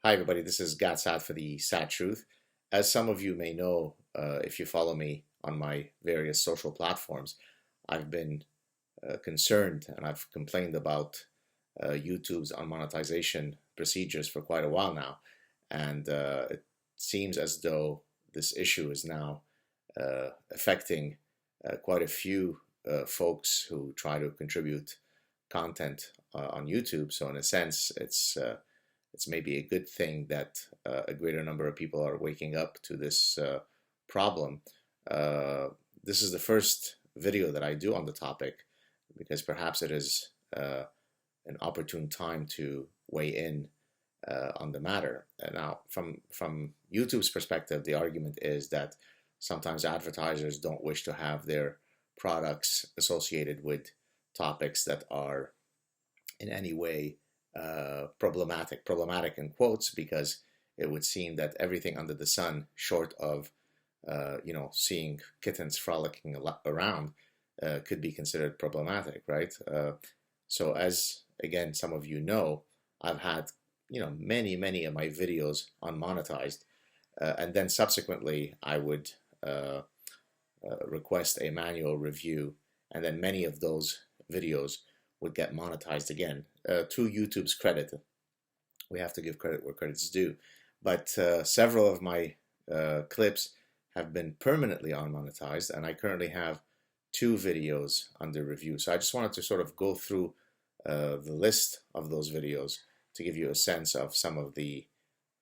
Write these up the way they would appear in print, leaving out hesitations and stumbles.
Hi, everybody. This is Gat Sad for the Sad Truth. As some of you may know, if you follow me on my various social platforms, I've been concerned and I've complained about YouTube's unmonetization procedures for quite a while now. And it seems as though this issue is now affecting quite a few folks who try to contribute content on YouTube. So, in a sense, it's maybe a good thing that a greater number of people are waking up to this problem. Uh, this is the first video that I do on the topic because perhaps it is an opportune time to weigh in on the matter. Now, from YouTube's perspective, the argument is that sometimes advertisers don't wish to have their products associated with topics that are in any way problematic in quotes, because it would seem that everything under the sun, short of seeing kittens frolicking around, could be considered problematic, right? So as again, some of you know, I've had many of my videos unmonetized, and then subsequently I would request a manual review, and then many of those videos would get monetized again. To YouTube's credit, we have to give credit where credit's due, but several of my clips have been permanently unmonetized, and I currently have 2 videos under review. So I just wanted to sort of go through the list of those videos to give you a sense of some of the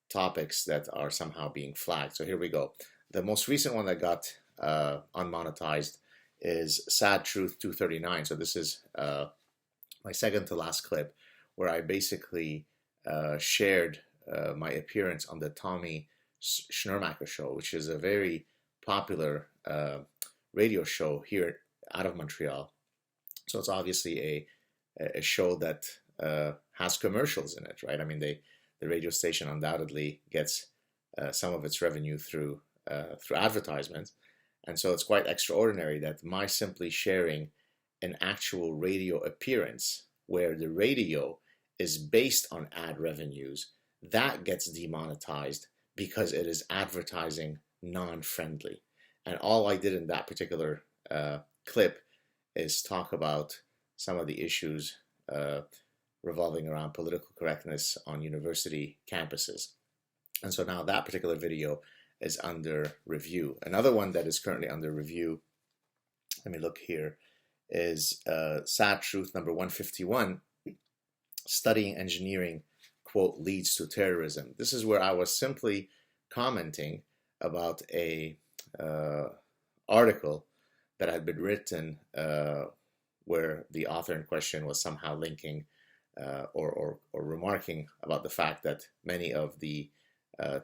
topics that are somehow being flagged. So here we go. The most recent one that got unmonetized is Sad Truth 239. So this is my second to last clip, where I basically shared my appearance on the Tommy Schnurmacher show, which is a very popular radio show here out of Montreal. So it's obviously a show that has commercials in it, right? I mean, the radio station undoubtedly gets some of its revenue through advertisements, and so it's quite extraordinary that my simply sharing an actual radio appearance where the radio is based on ad revenues, that gets demonetized because it is advertising non-friendly. And all I did in that particular clip is talk about some of the issues revolving around political correctness on university campuses. And so now that particular video is under review. Another one that is currently under review, let me look here, is Sad Truth number 151, Studying Engineering, quote, leads to terrorism. This is where I was simply commenting about a article that had been written where the author in question was somehow linking or remarking about the fact that many of the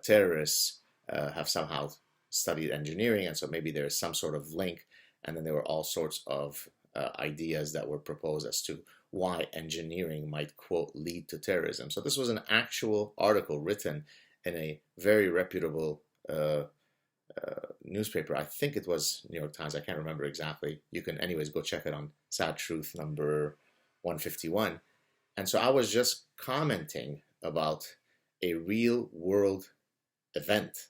terrorists have somehow studied engineering, and so maybe there is some sort of link. And then there were all sorts of ideas that were proposed as to why engineering might, quote, lead to terrorism. So this was an actual article written in a very reputable newspaper. I think it was New York Times. I can't remember exactly. You can anyways go check it on Sad Truth number 151. And so I was just commenting about a real world event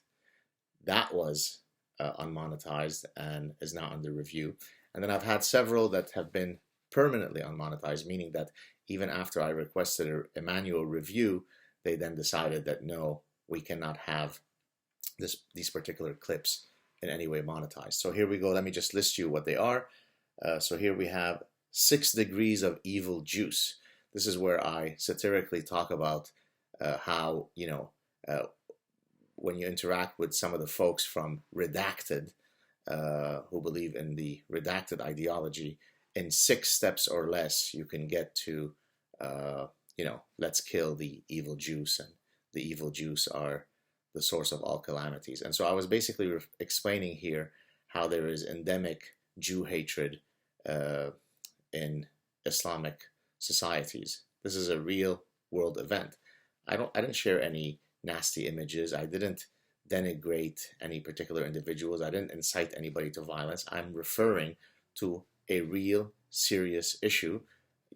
that was unmonetized and is now under review. And then I've had several that have been permanently unmonetized, meaning that even after I requested a manual review, they then decided that no, we cannot have these particular clips in any way monetized. So here we go. Let me just list you what they are. So here we have 6 Degrees of Evil Juice. This is where I satirically talk about how, when you interact with some of the folks from Redacted, who believe in the redacted ideology, in 6 steps or less, you can get to, let's kill the evil juice, and the evil juice are the source of all calamities. And so I was basically explaining here how there is endemic Jew hatred in Islamic societies. This is a real world event. I didn't share any nasty images. I didn't denigrate any particular individuals. I didn't incite anybody to violence. I'm referring to a real serious issue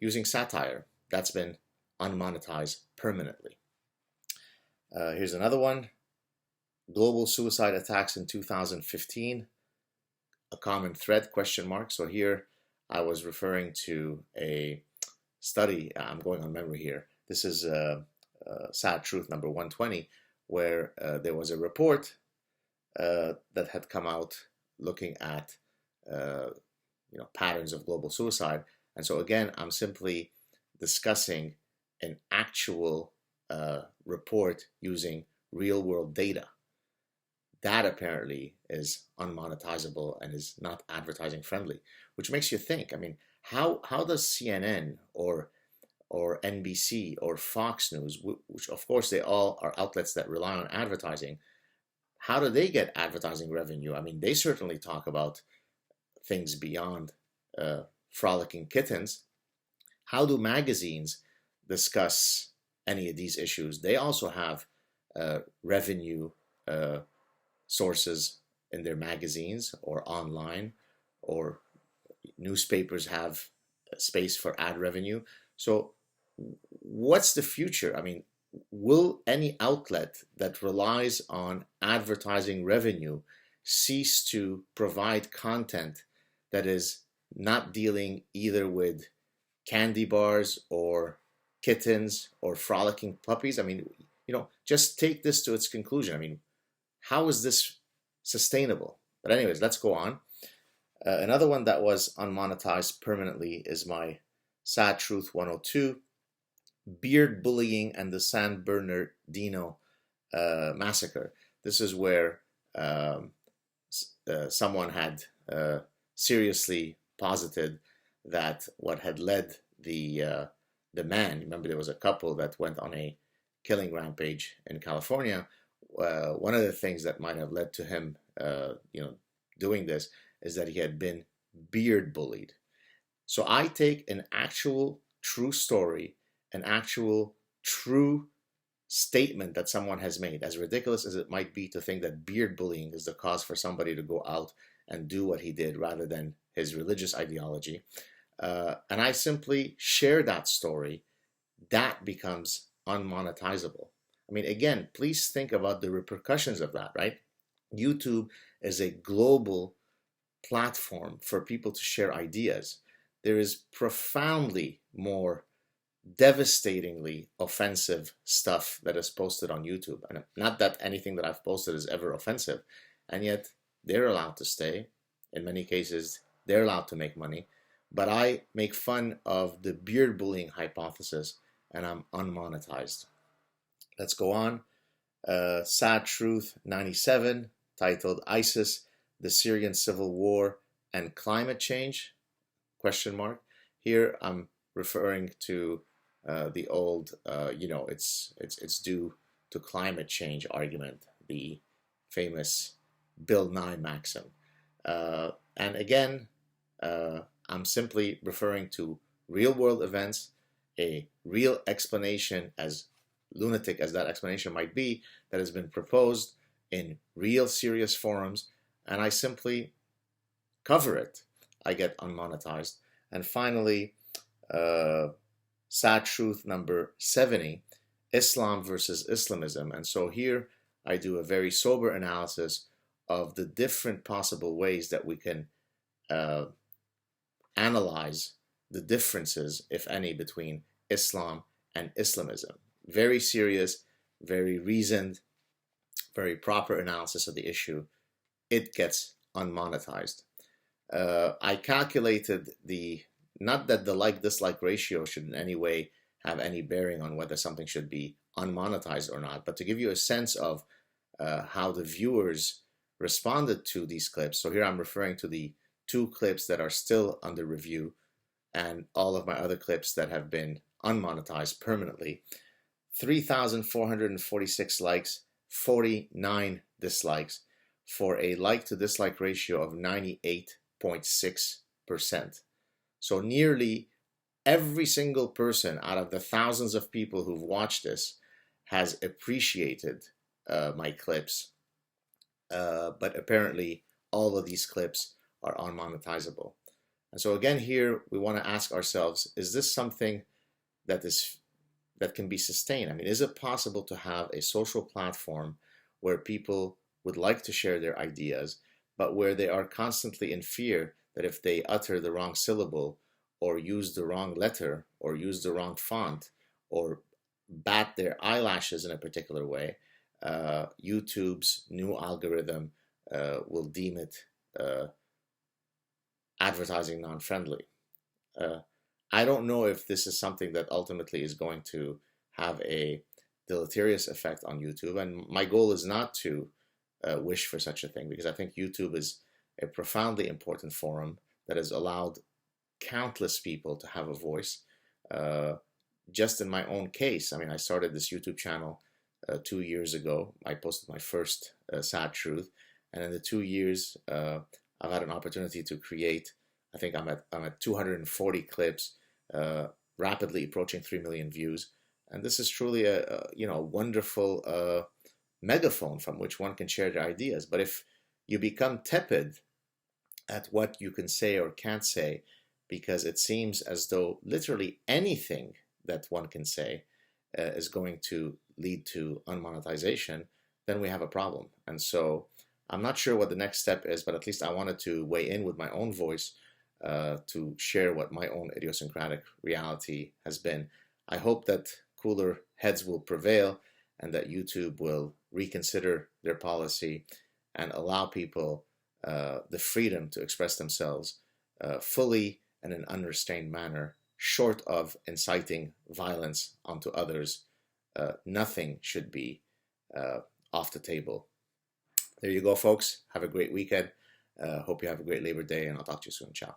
using satire that's been unmonetized permanently. Here's another one. Global suicide attacks in 2015. A common thread, question mark. So here I was referring to a study. I'm going on memory here. This is Sad Truth number 120, where there was a report that had come out looking at patterns of global suicide. And so again, I'm simply discussing an actual report using real world data. That apparently is unmonetizable and is not advertising friendly, which makes you think. I mean, how does CNN or NBC or Fox News, which of course they all are outlets that rely on advertising, how do they get advertising revenue? I mean, they certainly talk about things beyond frolicking kittens. How do magazines discuss any of these issues? They also have revenue sources in their magazines or online, or newspapers have space for ad revenue. So what's the future? I mean, will any outlet that relies on advertising revenue cease to provide content that is not dealing either with candy bars or kittens or frolicking puppies? I mean, just take this to its conclusion. I mean, how is this sustainable? But anyways, let's go on. Another one that was unmonetized permanently is my Sad Truth 102, beard bullying and the San Bernardino massacre. This is where someone had seriously posited that what had led the man, remember there was a couple that went on a killing rampage in California. One of the things that might have led to him, doing this is that he had been beard bullied. So I take an actual true story, an actual true statement that someone has made, as ridiculous as it might be to think that beard bullying is the cause for somebody to go out and do what he did rather than his religious ideology. And I simply share that story. That becomes unmonetizable. I mean, again, please think about the repercussions of that, right? YouTube is a global platform for people to share ideas. There is profoundly more devastatingly offensive stuff that is posted on YouTube. And not that anything that I've posted is ever offensive, and yet they're allowed to stay. In many cases, they're allowed to make money. But I make fun of the beard bullying hypothesis, and I'm unmonetized. Let's go on. Sad Truth 97, titled ISIS, the Syrian Civil War and Climate Change, question mark. Here I'm referring to the old, it's due to climate change argument, the famous Bill Nye maxim. And again, I'm simply referring to real world events, a real explanation, as lunatic as that explanation might be, that has been proposed in real serious forums, and I simply cover it. I get unmonetized. And finally, Sad Truth number 70, Islam versus Islamism. And so here I do a very sober analysis of the different possible ways that we can analyze the differences, if any, between Islam and Islamism. Very serious, very reasoned, very proper analysis of the issue. It gets unmonetized. I calculated not that the like-dislike ratio should in any way have any bearing on whether something should be unmonetized or not, but to give you a sense of how the viewers responded to these clips. So here I'm referring to the 2 clips that are still under review and all of my other clips that have been unmonetized permanently. 3,446 likes, 49 dislikes, for a like to dislike ratio of 98.6%. So nearly every single person out of the thousands of people who've watched this has appreciated my clips. But apparently all of these clips are unmonetizable. And so again, here we want to ask ourselves, is this something that that can be sustained? I mean, is it possible to have a social platform where people would like to share their ideas, but where they are constantly in fear that if they utter the wrong syllable or use the wrong letter or use the wrong font or bat their eyelashes in a particular way, YouTube's new algorithm will deem it advertising non-friendly. I don't know if this is something that ultimately is going to have a deleterious effect on YouTube, and my goal is not to wish for such a thing, because I think YouTube is a profoundly important forum that has allowed countless people to have a voice. Just in my own case, I mean, I started this YouTube channel 2 years ago. I posted my first Sad Truth, and in the 2 years, I've had an opportunity to create. I think I'm at 240 clips, rapidly approaching 3 million views, and this is truly a wonderful megaphone from which one can share their ideas. But if you become tepid at what you can say or can't say, because it seems as though literally anything that one can say is going to lead to unmonetization, then we have a problem. And so I'm not sure what the next step is, but at least I wanted to weigh in with my own voice to share what my own idiosyncratic reality has been. I hope that cooler heads will prevail and that YouTube will reconsider their policy and allow people the freedom to express themselves fully in an unrestrained manner, short of inciting violence onto others. Nothing should be off the table. There you go, folks. Have a great weekend. Hope you have a great Labor Day, and I'll talk to you soon. Ciao.